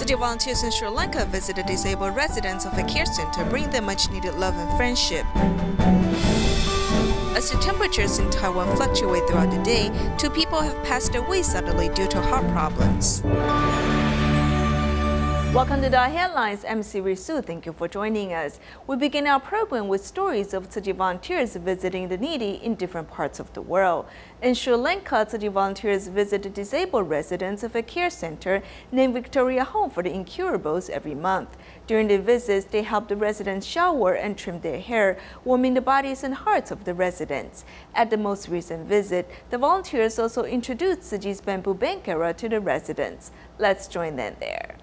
Tzu Chi volunteers in Sri Lanka visited disabled residents of a care center, bringing them much-needed love and friendship. As the temperatures in Taiwan fluctuate throughout the day, 2 people have passed away suddenly due to heart problems. Welcome to DaAi Headlines. I'm Sri Su. Thank you for joining us. We begin our program with stories of Tzu Chi volunteers visiting the needy in different parts of the world. In Sri Lanka, Tzu Chi volunteers visited disabled residents of a care center named Victoria Home for the Incurables every month. During the visits, they helped the residents shower and trim their hair, warming the bodies and hearts of the residents. At the most recent visit, the volunteers also introduced Tzu Chi's bamboo bank era to the residents. Let's join them there.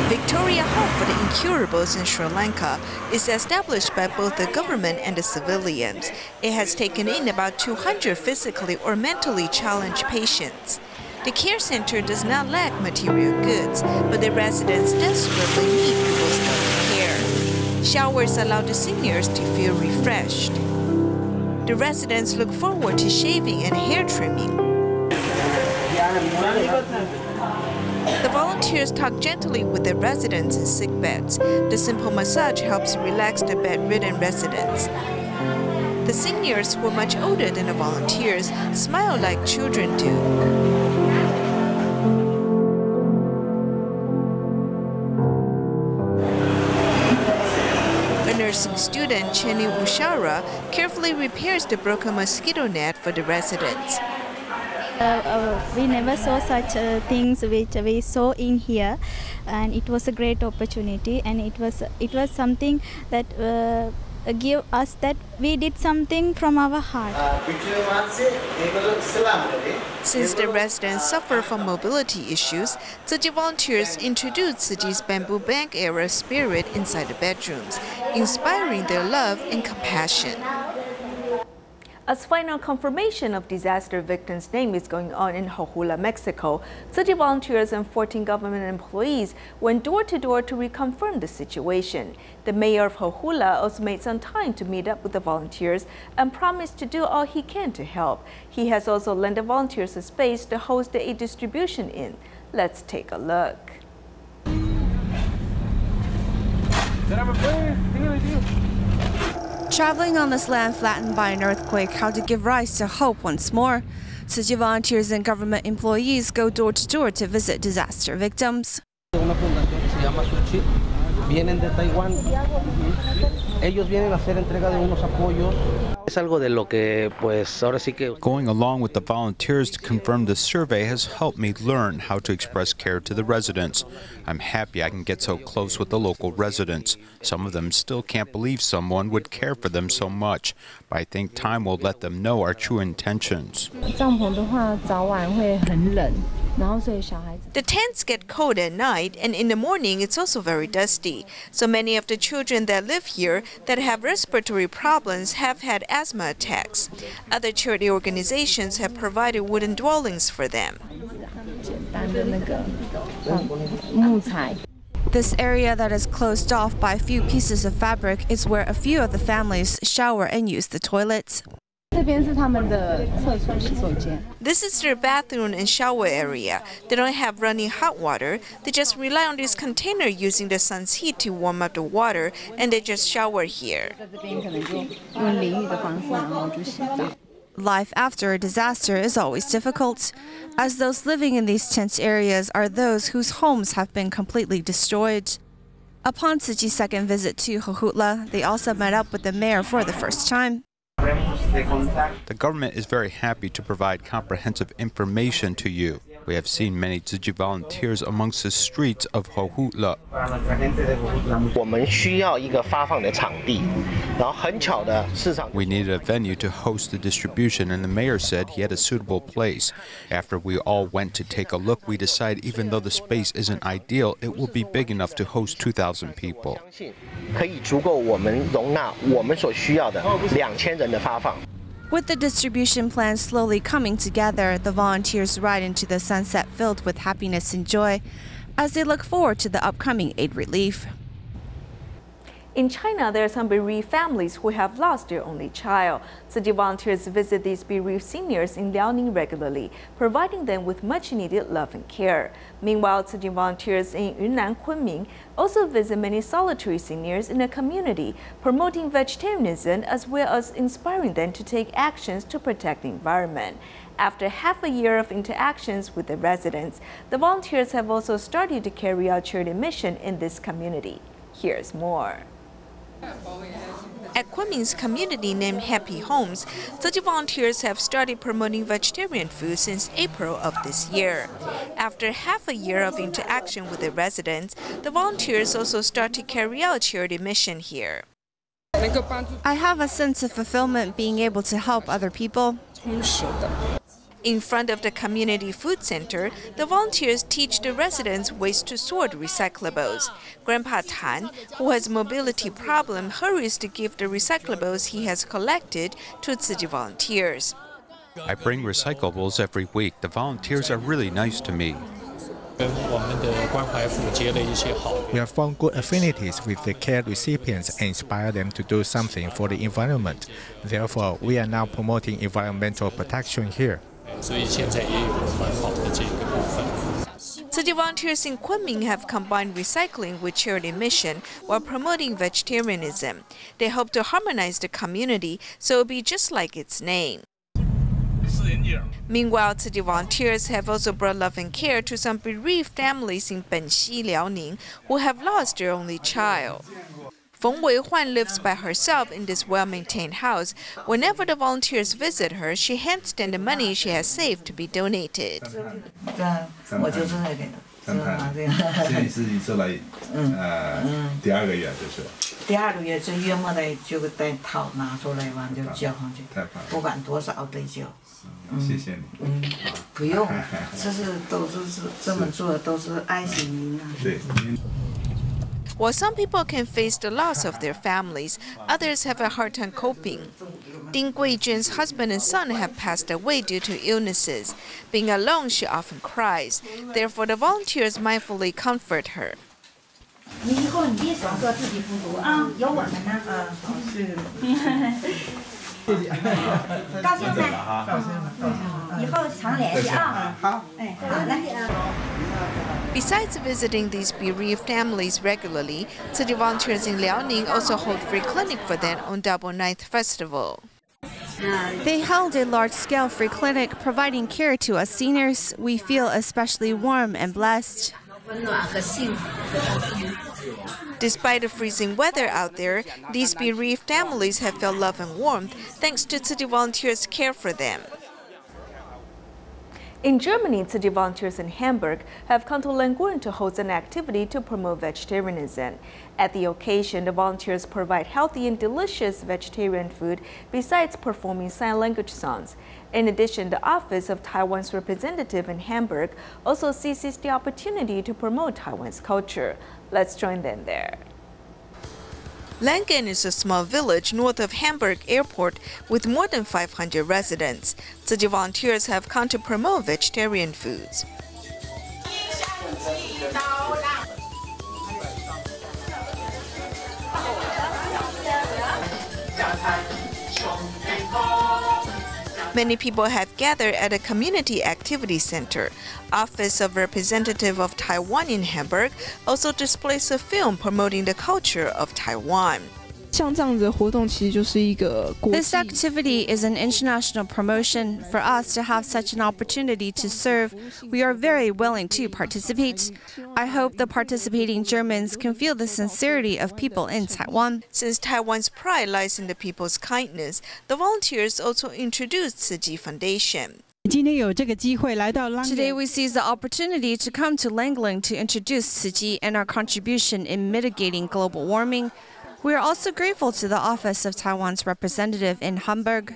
Victoria Home for the Incurables in Sri Lanka is established by both the government and the civilians. It has taken in about 200 physically or mentally challenged patients. The care center does not lack material goods, but the residents desperately need people's health care. Showers allow the seniors to feel refreshed. The residents look forward to shaving and hair trimming. The volunteers talk gently with the residents in sick beds. The simple massage helps relax the bedridden residents. The seniors, who are much older than the volunteers, smile like children do. A nursing student, Cheni Ushara, carefully repairs the broken mosquito net for the residents. We never saw such things which we saw in here, and it was a great opportunity, and it was something that give us that we did something from our heart. Since the residents suffer from mobility issues, Tzu Chi volunteers introduced Tzu Chi's bamboo bank era spirit inside the bedrooms, inspiring their love and compassion. As final confirmation of disaster victims' name is going on in Jojula, Mexico, Tzu Chi volunteers and 14 government employees went door to door to reconfirm the situation. The mayor of Jojula also made some time to meet up with the volunteers and promised to do all he can to help. He has also lent the volunteers a space to host the aid distribution in. Let's take a look. Traveling on this land flattened by an earthquake, how to give rise to hope once more. Tzu Chi volunteers and government employees go door to door to visit disaster victims. Una fundación se llama Tzu Chi. Vienen de Taiwán. Ellos vienen a hacer entrega de unos apoyos. Es algo de lo que, pues, ahora sí que. Going along with the volunteers to confirm the survey has helped me learn how to express care to the residents. I'm happy I can get so close with the local residents. Some of them still can't believe someone would care for them so much, but I think time will let them know our true intentions. The tents get cold at night, and in the morning it's also very dusty. So many of the children that live here that have respiratory problems have had asthma attacks. Other charity organizations have provided wooden dwellings for them. This area that is closed off by a few pieces of fabric is where a few of the families shower and use the toilets. This is their bathroom and shower area. They don't have running hot water. They just rely on this container using the sun's heat to warm up the water, and they just shower here. Life after a disaster is always difficult, as those living in these tense areas are those whose homes have been completely destroyed. Upon Tzu Chi's second visit to Jojutla, they also met up with the mayor for the first time. The government is very happy to provide comprehensive information to you. We have seen many Tzu Chi volunteers amongst the streets of Jojutla. We needed a venue to host the distribution, and the mayor said he had a suitable place. After we all went to take a look, we decided even though the space isn't ideal, it will be big enough to host 2,000 people. With the distribution plan slowly coming together, the volunteers ride into the sunset filled with happiness and joy as they look forward to the upcoming aid relief. In China, there are some bereaved families who have lost their only child. Tzu Chi volunteers visit these bereaved seniors in Liaoning regularly, providing them with much-needed love and care. Meanwhile, Tzu Chi volunteers in Yunnan, Kunming also visit many solitary seniors in the community, promoting vegetarianism as well as inspiring them to take actions to protect the environment. After half a year of interactions with the residents, the volunteers have also started to carry out charity mission in this community. Here's more. At Kunming's community named Happy Homes, Tzu Chi volunteers have started promoting vegetarian food since April of this year. After half a year of interaction with the residents, the volunteers also start to carry out charity mission here. I have a sense of fulfillment being able to help other people. In front of the community food center, the volunteers teach the residents ways to sort recyclables. Grandpa Tan, who has a mobility problem, hurries to give the recyclables he has collected to Tzu Chi volunteers. I bring recyclables every week. The volunteers are really nice to me. We have found good affinities with the care recipients and inspire them to do something for the environment. Therefore, we are now promoting environmental protection here. Tzu Chi volunteers in Kunming have combined recycling with charity mission while promoting vegetarianism. They hope to harmonize the community so it will be just like its name. Meanwhile, Tzu Chi volunteers have also brought love and care to some bereaved families in Benxi, Liaoning, who have lost their only child. Feng Weihuan lives by herself in this well-maintained house. Whenever the volunteers visit her, she hands them the money she has saved to be donated. While some people can face the loss of their families, others have a hard time coping. Ding Guijun's husband and son have passed away due to illnesses. Being alone, she often cries. Therefore, the volunteers mindfully comfort her. Besides visiting these bereaved families regularly, Tzu Chi volunteers in Liaoning also hold free clinic for them on Double Ninth Festival. They held a large-scale free clinic providing care to us seniors. We feel especially warm and blessed. Despite the freezing weather out there, these bereaved families have felt love and warmth thanks to Tzu Chi volunteers' care for them. In Germany, Tzu Chi volunteers in Hamburg have come to Languren to host an activity to promote vegetarianism. At the occasion, the volunteers provide healthy and delicious vegetarian food besides performing sign language songs. In addition, the Office of Taiwan's representative in Hamburg also seizes the opportunity to promote Taiwan's culture. Let's join them there. Langen is a small village north of Hamburg Airport with more than 500 residents. Tzu Chi volunteers have come to promote vegetarian foods. Many people have gathered at a community activity center. Office of Representative of Taiwan in Hamburg also displays a film promoting the culture of Taiwan. This activity is an international promotion. For us to have such an opportunity to serve, we are very willing to participate. I hope the participating Germans can feel the sincerity of people in Taiwan. Since Taiwan's pride lies in the people's kindness, the volunteers also introduced Tzu Chi Foundation. Today we seize the opportunity to come to Langleng to introduce Tzu Chi and our contribution in mitigating global warming. We are also grateful to the Office of Taiwan's representative in Hamburg.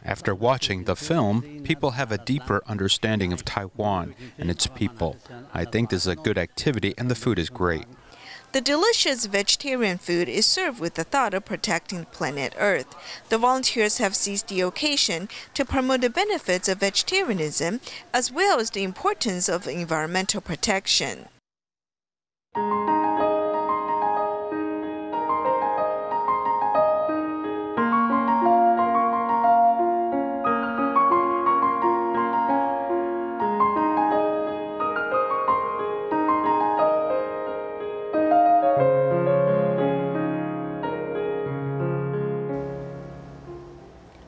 After watching the film, people have a deeper understanding of Taiwan and its people. I think this is a good activity and the food is great. The delicious vegetarian food is served with the thought of protecting planet Earth. The volunteers have seized the occasion to promote the benefits of vegetarianism as well as the importance of environmental protection.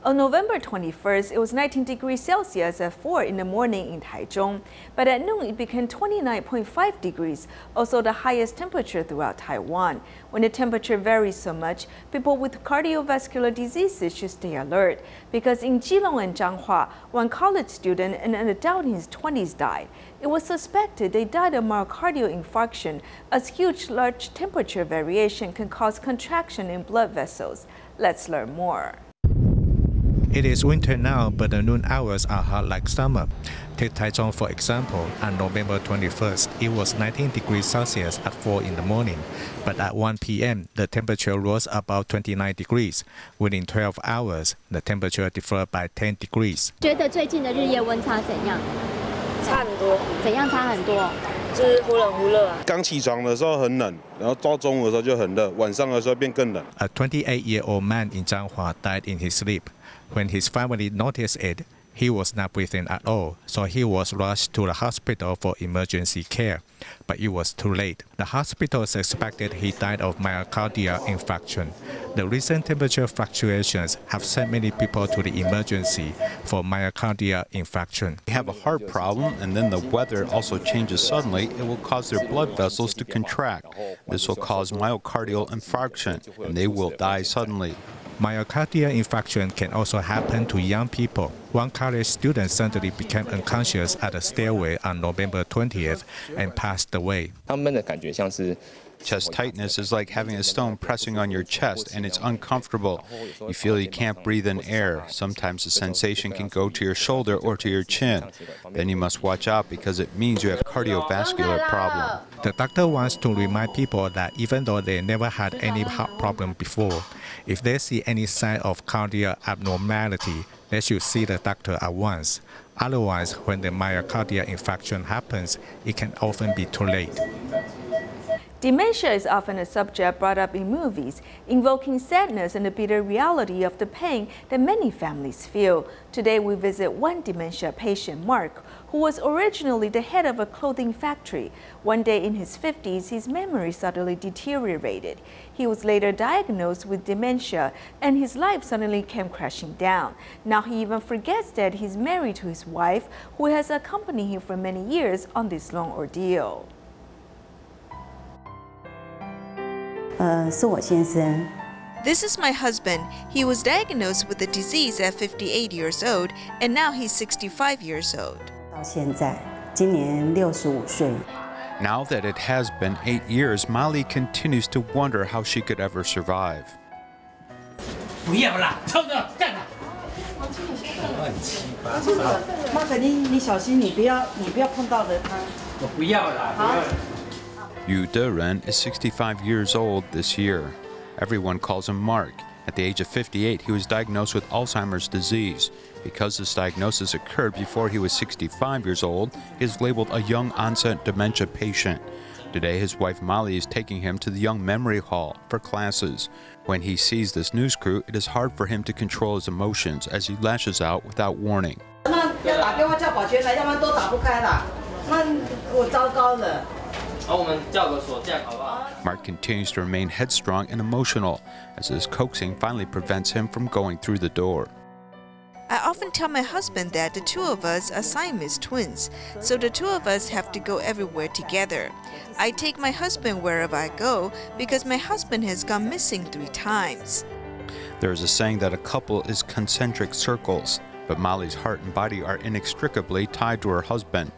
On November 21st, it was 19 degrees Celsius at 4 in the morning in Taichung, but at noon it became 29.5 degrees, also the highest temperature throughout Taiwan. When the temperature varies so much, people with cardiovascular diseases should stay alert, because in Keelung and Changhua, one college student and an adult in his 20s died. It was suspected they died of myocardial infarction, as large temperature variation can cause contraction in blood vessels. Let's learn more. It is winter now, but the noon hours are hot like summer. Take Taichung for example. On November 21st, it was 19 degrees Celsius at 4 in the morning, but at 1 p.m., the temperature rose about 29 degrees. Within 12 hours, the temperature differed by 10 degrees. 觉得最近的日夜温差怎样？差很多。怎样差很多？就是忽冷忽热啊。刚起床的时候很冷，然后到中午的时候就很热，晚上的时候变更冷。A 28-year-old man in Changhua died in his sleep. When his family noticed it, he was not breathing at all, so he was rushed to the hospital for emergency care. But it was too late. The hospital suspected he died of myocardial infarction. The recent temperature fluctuations have sent many people to the emergency for myocardial infarction. They have a heart problem, and then the weather also changes suddenly. It will cause their blood vessels to contract. This will cause myocardial infarction, and they will die suddenly. Myocardial infarction can also happen to young people. One college student suddenly became unconscious at a stairway on November 20th and passed away. Chest tightness is like having a stone pressing on your chest, and it's uncomfortable. You feel you can't breathe in air. Sometimes the sensation can go to your shoulder or to your chin. Then you must watch out because it means you have cardiovascular problem. The doctor wants to remind people that even though they never had any heart problem before, if they see any sign of cardiac abnormality, they should see the doctor at once. Otherwise, when the myocardial infarction happens, it can often be too late. Dementia is often a subject brought up in movies, invoking sadness and the bitter reality of the pain that many families feel. Today we visit one dementia patient, Mark, who was originally the head of a clothing factory. One day in his 50s, his memory suddenly deteriorated. He was later diagnosed with dementia, and his life suddenly came crashing down. Now he even forgets that he's married to his wife, who has accompanied him for many years on this long ordeal. 是我先生。 This is my husband. He was diagnosed with the disease at 58 years old, and now he's 65 years old. 到现在，今年65岁。 Now that it has been 8 years, Molly continues to wonder how she could ever survive. 不要啦，冲着干啦！乱七八糟。妈肯定你小心，你不要碰到了他。我不要啦，不要啦。 Yu De-ren is 65 years old this year. Everyone calls him Mark. At the age of 58, he was diagnosed with Alzheimer's disease. Because this diagnosis occurred before he was 65 years old, he is labeled a young onset dementia patient. Today, his wife Molly is taking him to the Young Memory Hall for classes. When he sees this news crew, it is hard for him to control his emotions as he lashes out without warning. 那要打电话叫保全来，要不然都打不开了。那我糟糕了。 Mark continues to remain headstrong and emotional, as his coaxing finally prevents him from going through the door. I often tell my husband that the two of us are Siamese twins, so the two of us have to go everywhere together. I take my husband wherever I go because my husband has gone missing 3 times. There is a saying that a couple is concentric circles, but Molly's heart and body are inextricably tied to her husband.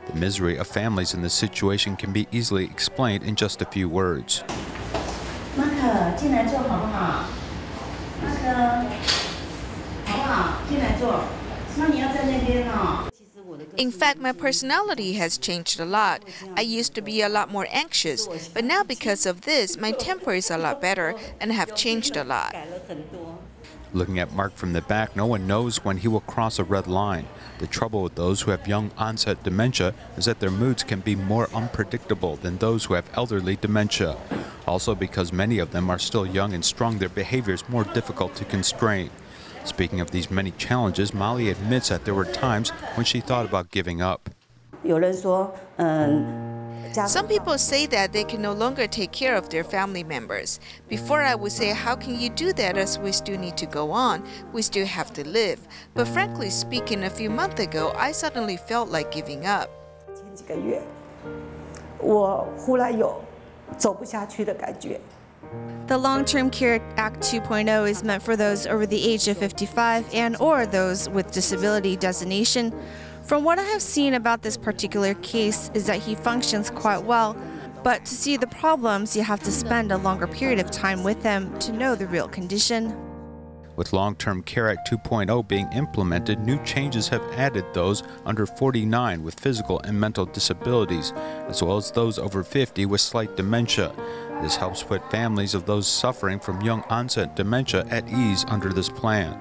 The misery of families in this situation can be easily explained in just a few words. In fact, my personality has changed a lot. I used to be a lot more anxious, but now because of this, my temper is a lot better and have changed a lot. Looking at Mark from the back, no one knows when he will cross a red line. The trouble with those who have young onset dementia is that their moods can be more unpredictable than those who have elderly dementia. Also, because many of them are still young and strong, their behavior is more difficult to constrain. Speaking of these many challenges, Molly admits that there were times when she thought about giving up. 有人说， Some people say that they can no longer take care of their family members. Before I would say, how can you do that as we still need to go on? We still have to live. But frankly speaking, a few months ago, I suddenly felt like giving up. 前几个月，我忽然有走不下去的感觉。 The Long-Term Care Act 2.0 is meant for those over the age of 55 and or those with disability designation. From what I have seen about this particular case is that he functions quite well, but to see the problems, you have to spend a longer period of time with him to know the real condition. With Long-Term Care Act 2.0 being implemented, new changes have added those under 49 with physical and mental disabilities, as well as those over 50 with slight dementia. This helps put families of those suffering from young onset dementia at ease under this plan.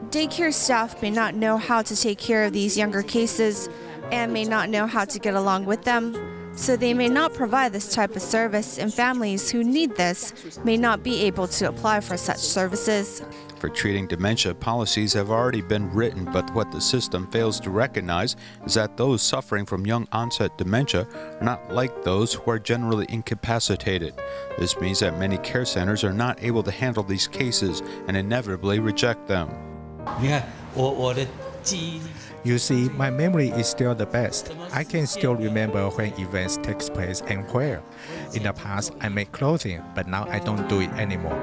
Daycare staff may not know how to take care of these younger cases and may not know how to get along with them, so they may not provide this type of service, and families who need this may not be able to apply for such services. For treating dementia, policies have already been written, but what the system fails to recognize is that those suffering from young onset dementia are not like those who are generally incapacitated. This means that many care centers are not able to handle these cases and inevitably reject them. You see, my memory is still the best. I can still remember when events take place and where. In the past, I made clothing, but now I don't do it anymore.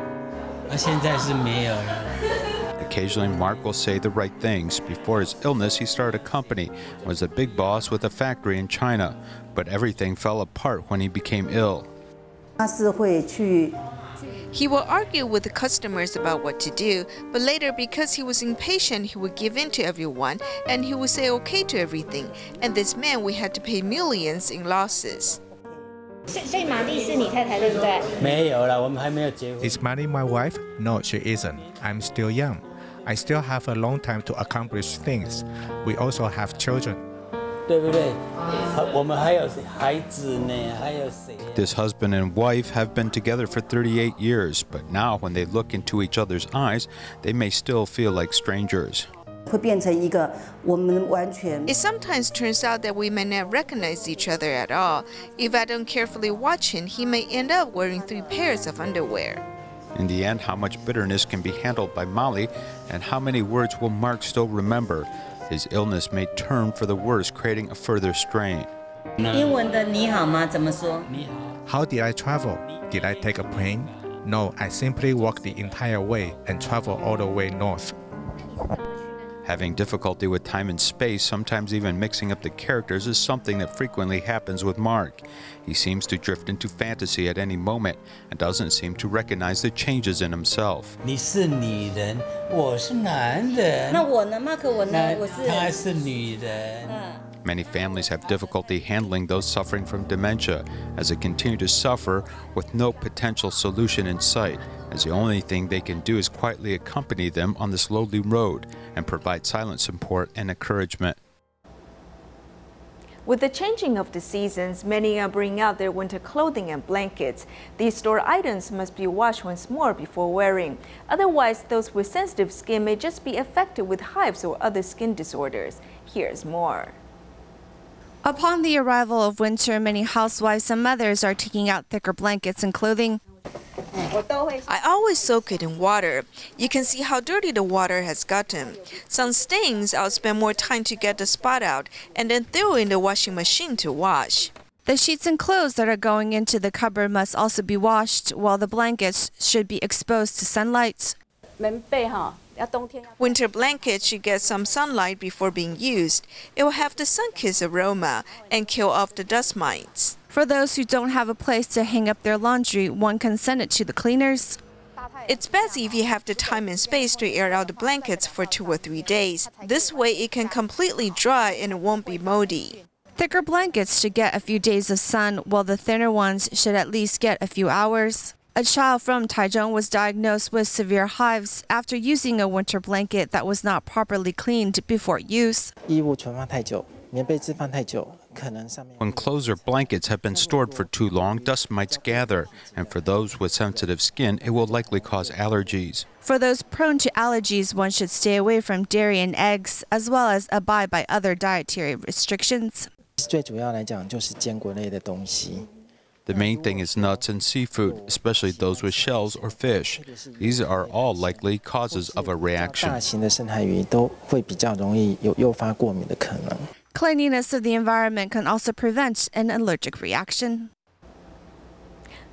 Occasionally, Mark will say the right things. Before his illness, he started a company, was a big boss with a factory in China. But everything fell apart when he became ill. He will argue with the customers about what to do, but later, because he was impatient, he would give in to everyone and he would say okay to everything. And this meant we had to pay millions in losses. Is Mali my wife? No, she isn't. I'm still young. I still have a long time to accomplish things. We also have children. This husband and wife have been together for 38 years, but now when they look into each other's eyes, they may still feel like strangers. It sometimes turns out that we may not recognize each other at all. If I don't carefully watch him, he may end up wearing 3 pairs of underwear. In the end, how much bitterness can be handled by Molly, and how many words will Mark still remember? His illness may turn for the worse, creating a further strain. How did I travel? Did I take a plane? No, I simply walked the entire way and traveled all the way north. Having difficulty with time and space, sometimes even mixing up the characters, is something that frequently happens with Mark. He seems to drift into fantasy at any moment and doesn't seem to recognize the changes in himself. Many families have difficulty handling those suffering from dementia, as they continue to suffer with no potential solution in sight, as the only thing they can do is quietly accompany them on this lonely road and provide silent support and encouragement. With the changing of the seasons, many are bringing out their winter clothing and blankets. These stored items must be washed once more before wearing. Otherwise, those with sensitive skin may just be affected with hives or other skin disorders. Here's more. Upon the arrival of winter, many housewives and mothers are taking out thicker blankets and clothing. I always soak it in water. You can see how dirty the water has gotten. Some stains, I'll spend more time to get the spot out and then throw in the washing machine to wash. The sheets and clothes that are going into the cupboard must also be washed, while the blankets should be exposed to sunlight. Winter blankets should get some sunlight before being used. It will have the sun-kissed aroma and kill off the dust mites. For those who don't have a place to hang up their laundry, one can send it to the cleaners. It's best if you have the time and space to air out the blankets for 2 or 3 days. This way it can completely dry and it won't be moldy. Thicker blankets should get a few days of sun, while the thinner ones should at least get a few hours. A child from Taiwan was diagnosed with severe hives after using a winter blanket that was not properly cleaned before use. When clothes or blankets have been stored for too long, dust mites gather, and for those with sensitive skin, it will likely cause allergies. For those prone to allergies, one should stay away from dairy and eggs, as well as abide by other dietary restrictions. 最主要来讲就是坚果类的东西。 The main thing is nuts and seafood, especially those with shells or fish. These are all likely causes of a reaction. 大型的深海鱼都会比较容易有诱发过敏的可能。 Cleanliness of the environment can also prevent an allergic reaction.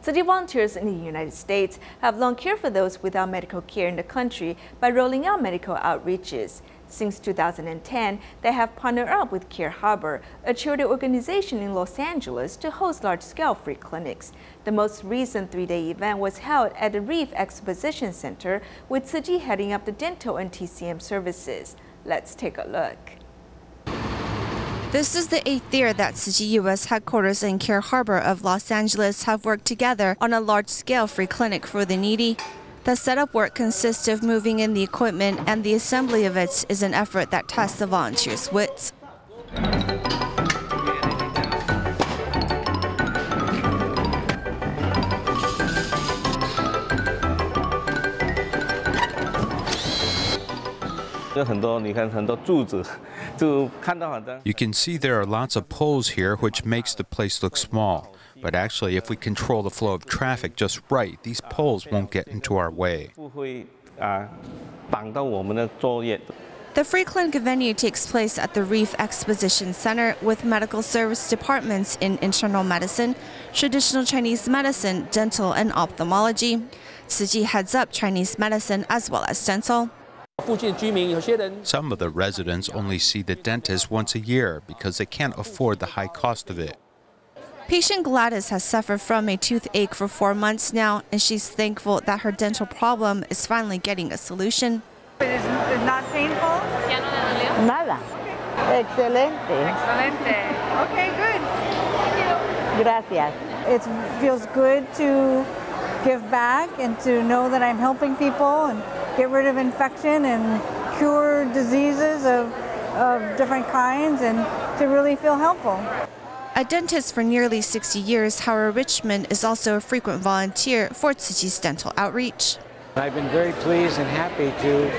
Tzu Chi volunteers in the United States have long cared for those without medical care in the country by rolling out medical outreaches. Since 2010, they have partnered up with Care Harbor, a charity organization in Los Angeles, to host large-scale free clinics. The most recent three-day event was held at the Reef Exposition Center, with Tzu Chi heading up the dental and TCM services. Let's take a look. This is the 8th year that Tzu Chi U.S. headquarters and Care Harbor of Los Angeles have worked together on a large-scale free clinic for the needy. The setup work consists of moving in the equipment, and the assembly of it is an effort that tests the volunteers' wits. You can see there are lots of poles here, which makes the place look small. But actually, if we control the flow of traffic just right, these poles won't get into our way. The free clinic venue takes place at the Reef Exposition Center with medical service departments in internal medicine, traditional Chinese medicine, dental, and ophthalmology. Tzu Chi heads up Chinese medicine as well as dental. Some of the residents only see the dentist once a year because they can't afford the high cost of it. Patient Gladys has suffered from a toothache for 4 months now, and she's thankful that her dental problem is finally getting a solution. It's not painful? Nada. Excelente. Excelente. Okay, good. Gracias. It feels good to give back and to know that I'm helping people and get rid of infection and cure diseases of different kinds and to really feel helpful. A dentist for nearly 60 years, Howard Richmond is also a frequent volunteer for Tzu Chi's dental outreach. I've been very pleased and happy to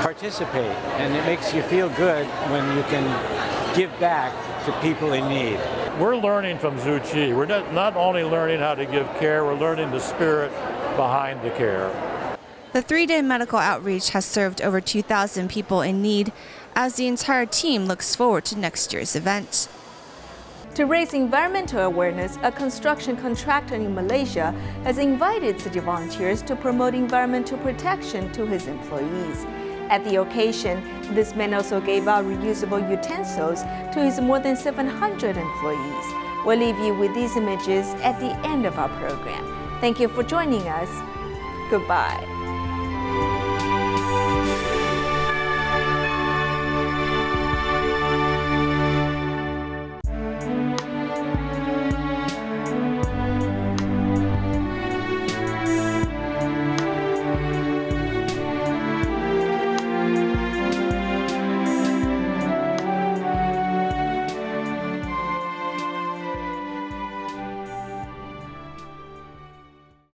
participate, and it makes you feel good when you can give back to people in need. We're learning from Tzu Chi. We're not only learning how to give care, we're learning the spirit behind the care. The 3-day medical outreach has served over 2,000 people in need, as the entire team looks forward to next year's event. To raise environmental awareness, a construction contractor in Malaysia has invited Tzu Chi volunteers to promote environmental protection to his employees. At the occasion, this man also gave out reusable utensils to his more than 700 employees. We'll leave you with these images at the end of our program. Thank you for joining us. Goodbye.